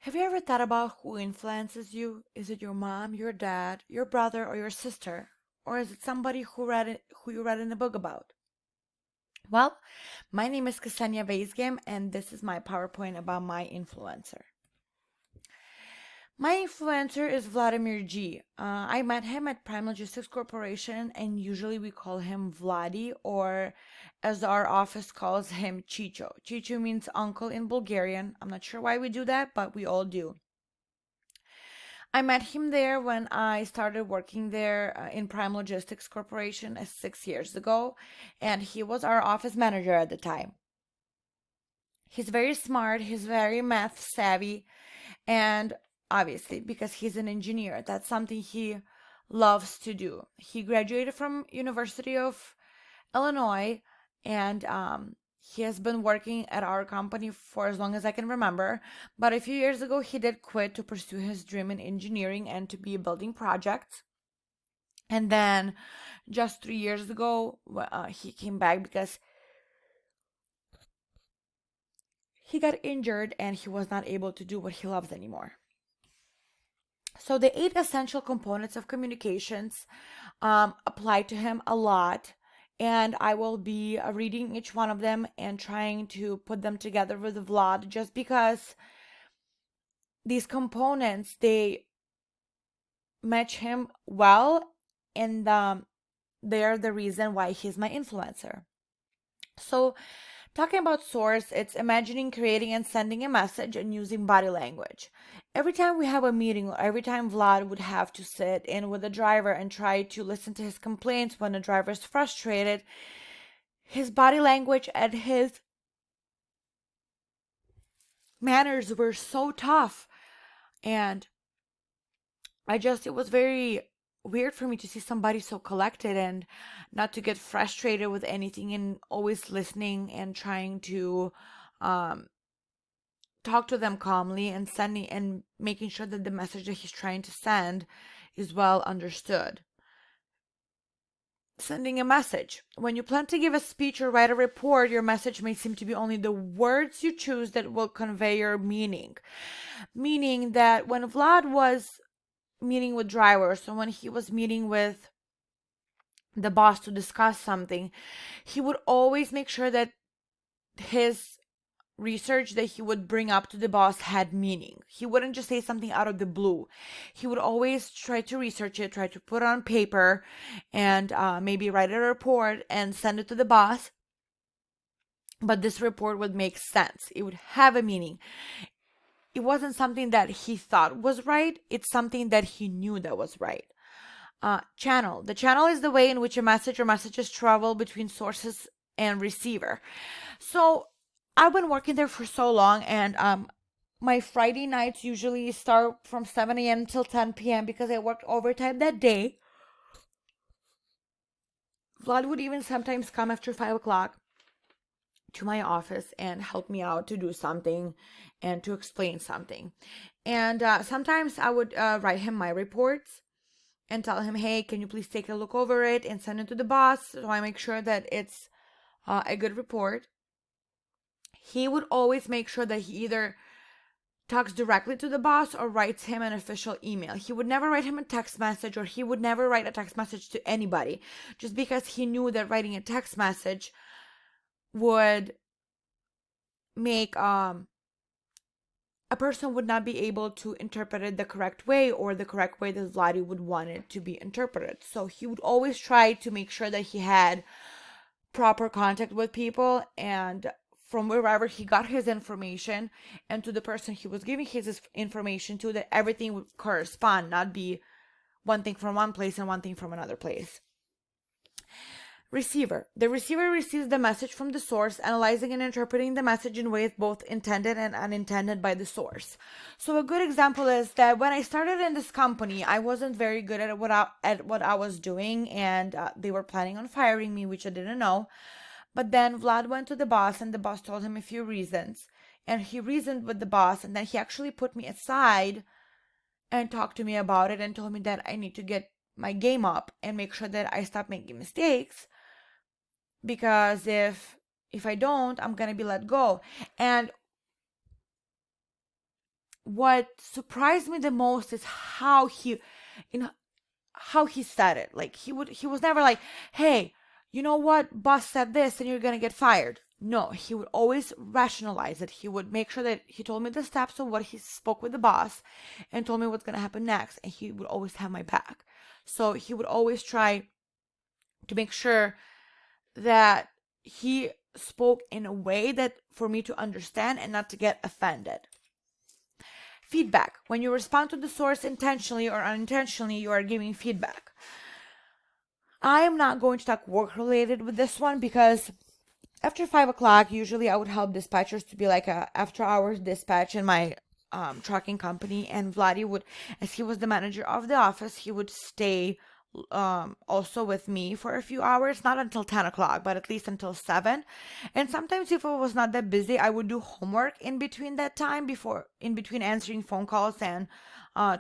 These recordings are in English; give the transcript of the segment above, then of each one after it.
Have you ever thought about who influences you? Is it your mom, your dad, your brother, or your sister? Or is it somebody who you read in a book about? Well, my name is Ksenia Weisgam, and this is my PowerPoint about my influencer. My influencer is Vladimir G. I met him at Prime Logistics Corporation, and usually we call him Vladi, or as our office calls him, Chicho. Chicho means uncle in Bulgarian. I'm not sure why we do that, but we all do. I met him there when I started working there in Prime Logistics Corporation 6 years ago, and he was our office manager at the time. He's very smart, he's very math savvy, and obviously, because he's an engineer, that's something he loves to do. He graduated from University of Illinois, and he has been working at our company for as long as I can remember. But a few years ago, he did quit to pursue his dream in engineering and to be building projects. And then just 3 years ago, he came back because he got injured and he was not able to do what he loves anymore. So the 8 essential components of communications apply to him a lot, and I will be reading each one of them and trying to put them together with Vlad, just because these components they match him well, and they're the reason why he's my influencer. So, talking about source, it's imagining, creating, and sending a message and using body language. Every time we have a meeting, or every time Vlad would have to sit in with the driver and try to listen to his complaints when the driver is frustrated, his body language and his manners were so tough. And it was very weird for me to see somebody so collected and not to get frustrated with anything and always listening and trying to um, talk to them calmly and sending and making sure that the message that he's trying to send is well understood. Sending a message. When you plan to give a speech or write a report, your message may seem to be only the words you choose that will convey your meaning. Meaning that when Vlad was meeting with drivers, so when he was meeting with the boss to discuss something, he would always make sure that his research that he would bring up to the boss had meaning. He wouldn't just say something out of the blue. He would always try to research it, try to put it on paper, and maybe write a report and send it to the boss. But this report would make sense, it would have a meaning. It wasn't something that he thought was right, it's something that he knew that was right. Channel. The channel is the way in which a message or messages travel between sources and receiver. So I've been working there for so long, and my Friday nights usually start from 7 a.m. till 10 p.m. because I worked overtime that day. Vlad would even sometimes come after 5 o'clock to my office and help me out to do something and to explain something. And sometimes I would write him my reports and tell him, hey, can you please take a look over it and send it to the boss so I make sure that it's a good report. He would always make sure that he either talks directly to the boss or writes him an official email. He would never write him a text message, or he would never write a text message to anybody, just because he knew that writing a text message would make a person would not be able to interpret it the correct way, or the correct way that Vladi would want it to be interpreted. So he would always try to make sure that he had proper contact with people, and from wherever he got his information and to the person he was giving his information to, that everything would correspond, not be one thing from one place and one thing from another place. Receiver. The receiver receives the message from the source, analyzing and interpreting the message in ways both intended and unintended by the source. So a good example is that when I started in this company, I wasn't very good at what I was doing, and they were planning on firing me, which I didn't know. But then Vlad went to the boss, and the boss told him a few reasons, and he reasoned with the boss, and then he actually put me aside and talked to me about it and told me that I need to get my game up and make sure that I stop making mistakes, because if I don't, I'm gonna be let go. And what surprised me the most is how you know, how he said it. Like he was never like, "Hey, you know what? Boss said this, and you're gonna get fired." No, he would always rationalize it. He would make sure that he told me the steps of what he spoke with the boss, and told me what's gonna happen next. And he would always have my back. So he would always try to make sure that he spoke in a way that for me to understand and not to get offended. Feedback. When you respond to the source intentionally or unintentionally, you are giving feedback. I am not going to talk work related with this one because after 5 o'clock, usually I would help dispatchers to be like a after hours dispatch in my trucking company. And Vladi would, as he was the manager of the office, he would stay also with me for a few hours, not until 10 o'clock, but at least until 7. And sometimes if I was not that busy, I would do homework in between that time, in between answering phone calls and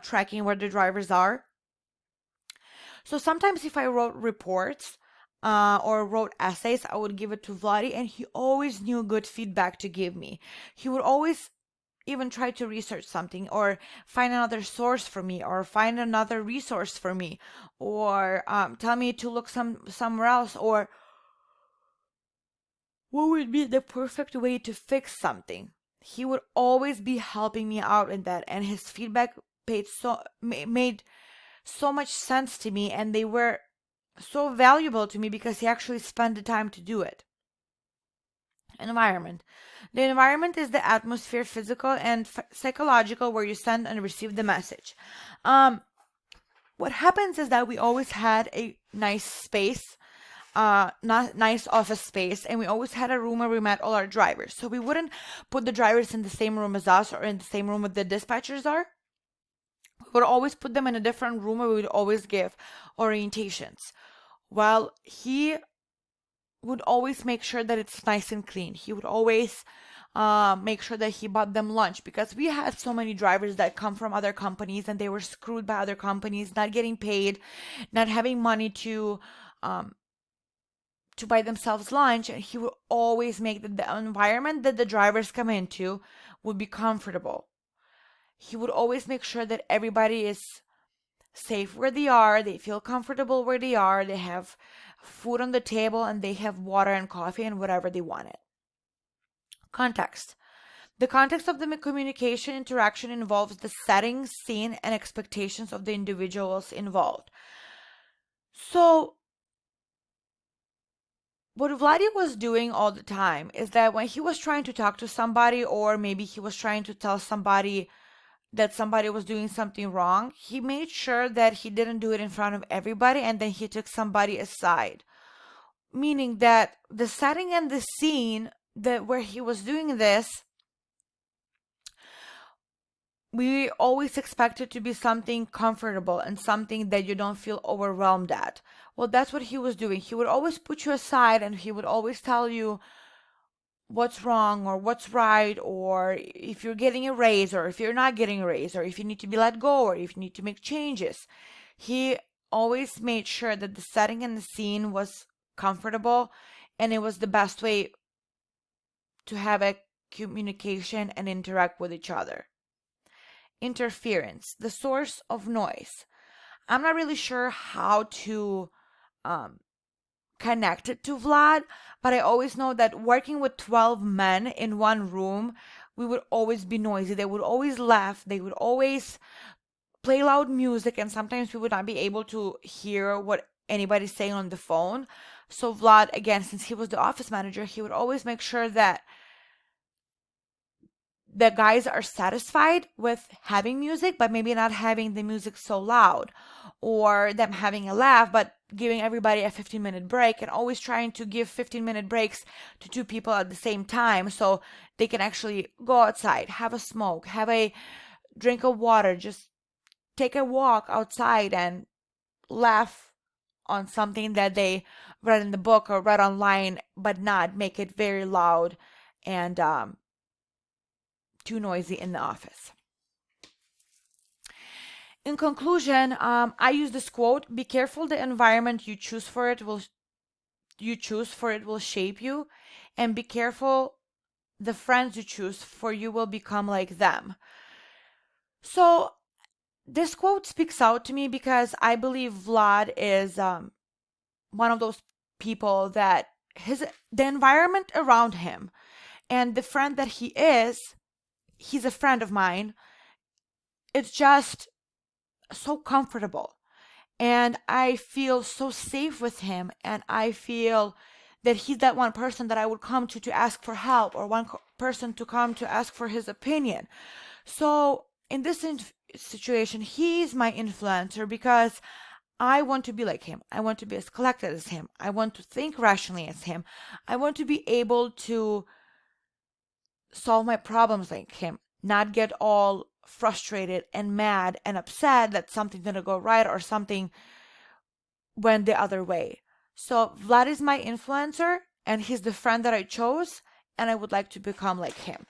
tracking where the drivers are. So sometimes if I wrote reports or wrote essays, I would give it to Vladi, and he always knew good feedback to give me. He would always even try to research something or find another source for me or find another resource for me or tell me to look somewhere else or what would be the perfect way to fix something. He would always be helping me out in that, and his feedback made so much sense to me, and they were so valuable to me because he actually spent the time to do it. Environment. The environment is the atmosphere, physical and psychological, where you send and receive the message. What happens is that we always had a nice space, not nice office space, and we always had a room where we met all our drivers. So we wouldn't put the drivers in the same room as us or in the same room where the dispatchers are. We would always put them in a different room where we would always give orientations. Well, he would always make sure that it's nice and clean. He would always make sure that he bought them lunch because we had so many drivers that come from other companies and they were screwed by other companies, not getting paid, not having money to buy themselves lunch. And he would always make the environment that the drivers come into would be comfortable. He would always make sure that everybody is safe where they are, they feel comfortable where they are, they have food on the table, and they have water and coffee and whatever they wanted. Context. The context of the communication interaction involves the setting, scene, and expectations of the individuals involved. So, what Vladi was doing all the time is that when he was trying to talk to somebody, or maybe he was trying to tell somebody that somebody was doing something wrong, he made sure that he didn't do it in front of everybody, and then he took somebody aside. Meaning that the setting and the scene that where he was doing this, we always expect it to be something comfortable and something that you don't feel overwhelmed at. Well, that's what he was doing. He would always put you aside and he would always tell you what's wrong or what's right, or if you're getting a raise or if you're not getting a raise, or if you need to be let go or if you need to make changes. He always made sure that the setting and the scene was comfortable, and it was the best way to have a communication and interact with each other. Interference, the source of noise. I'm not really sure how to connect it to Vlad, but I always know that working with 12 men in one room, we would always be noisy. They would always laugh. They would always play loud music, and sometimes we would not be able to hear what anybody's saying on the phone. So Vlad, again, since he was the office manager, he would always make sure that the guys are satisfied with having music, but maybe not having the music so loud, or them having a laugh, but giving everybody a 15-minute break, and always trying to give 15-minute breaks to two people at the same time so they can actually go outside, have a smoke, have a drink of water, just take a walk outside and laugh on something that they read in the book or read online, but not make it very loud and too noisy in the office. In conclusion, I use this quote: "Be careful the environment you choose for it will shape you, and be careful the friends you choose, for you will become like them." So this quote speaks out to me because I believe Vlad is one of those people that the environment around him and the friend that he's a friend of mine. It's just so comfortable. And I feel so safe with him. And I feel that he's that one person that I would come to ask for help, or one person to come to ask for his opinion. So in this situation, he's my influencer because I want to be like him. I want to be as collected as him. I want to think rationally as him. I want to be able to solve my problems like him, not get all frustrated and mad and upset that something didn't go right or something went the other way. So Vlad is my influencer and he's the friend that I chose, and I would like to become like him.